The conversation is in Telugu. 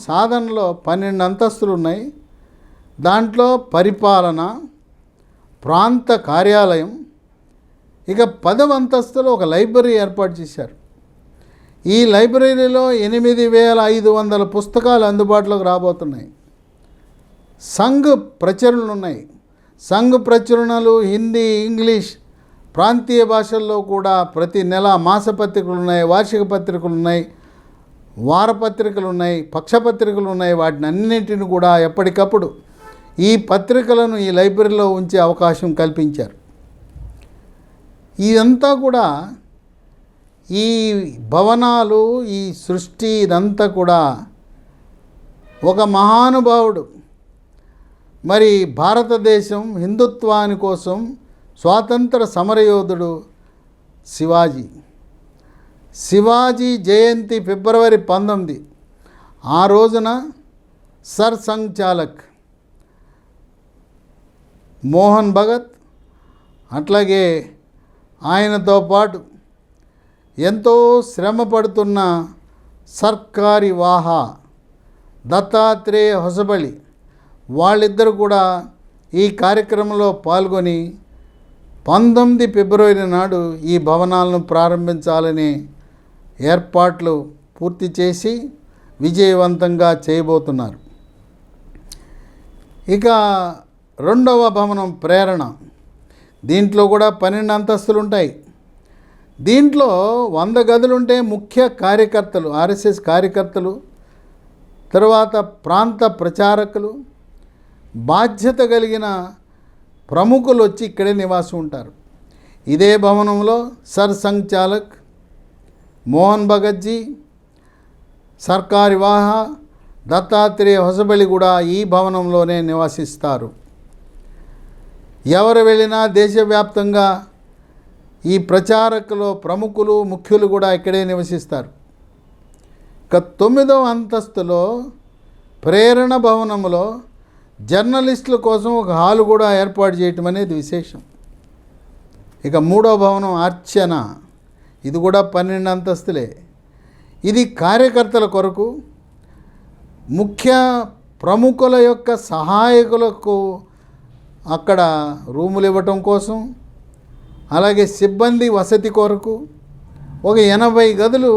సాధనలో 12 అంతస్తులు ఉన్నాయి. దాంట్లో పరిపాలన, ప్రాంత కార్యాలయం, ఇక 10వ అంతస్తులో ఒక లైబ్రరీ ఏర్పాటు చేశారు. ఈ లైబ్రరీలో 8500 పుస్తకాలు అందుబాటులోకి రాబోతున్నాయి. సంఘ్ ప్రచురణలు ఉన్నాయి. సంఘ్ ప్రచురణలు హిందీ, ఇంగ్లీష్, ప్రాంతీయ భాషల్లో కూడా ప్రతి నెల మాసపత్రికలు ఉన్నాయి, వార్షిక పత్రికలు ఉన్నాయి, వారపత్రికలు ఉన్నాయి, పక్షపత్రికలు ఉన్నాయి. వాటిని అన్నింటిని కూడా ఎప్పటికప్పుడు ఈ పత్రికలను ఈ లైబ్రరీలో ఉంచే అవకాశం కల్పించారు. ఇదంతా కూడా ఈ భవనాలు, ఈ సృష్టి, ఇదంతా కూడా ఒక మహానుభావుడు, మరి భారతదేశం హిందుత్వాని కోసం స్వాతంత్ర సమరయోధుడు శివాజీ జయంతి ఫిబ్రవరి 19. ఆ రోజున సర్ సంఘ్ చాలక్ మోహన్ భగత్, అట్లాగే ఆయనతో పాటు ఎంతో శ్రమ పడుతున్న సర్కారి వాహా దత్తాత్రేయ హొసబళి, వాళ్ళిద్దరు కూడా ఈ కార్యక్రమంలో పాల్గొని 19 ఫిబ్రవరి నాడు ఈ భవనాలను ప్రారంభించాలని ఏర్పాట్లు పూర్తి చేసి విజయవంతంగా చేయబోతున్నారు. ఇక 2వ భవనం ప్రేరణ. దీంట్లో కూడా 12 అంతస్తులు ఉంటాయి. దీంట్లో 100 గదులుంటే ముఖ్య కార్యకర్తలు, ఆర్ఎస్ఎస్ కార్యకర్తలు, తర్వాత ప్రాంత ప్రచారకులు, బాధ్యత కలిగిన ప్రముఖులు వచ్చి ఇక్కడే నివాసం ఉంటారు. ఇదే భవనంలో సర్ సంఘ్ చాలక్, మోహన్ భగత్జీ, సర్కారి వాహా, దత్తాత్రేయ హొసబళి కూడా ఈ భవనంలోనే నివసిస్తారు. ఎవరు వెళ్ళినా దేశవ్యాప్తంగా ఈ ప్రచారకులు, ప్రముఖులు, ముఖ్యులు కూడా ఇక్కడే నివసిస్తారు. ఇక 9వ అంతస్తులో ప్రేరణ భవనంలో జర్నలిస్టుల కోసం ఒక హాలు కూడా ఏర్పాటు చేయటం అనేది విశేషం. ఇక 3వ భవనం అర్చన. ఇది కూడా 12 అంతస్తులే. ఇది కార్యకర్తల కొరకు, ముఖ్య ప్రముఖుల యొక్క సహాయకులకు అక్కడ రూములు ఇవ్వటం కోసం, అలాగే సిబ్బంది వసతి కొరకు ఒక 80 గదులు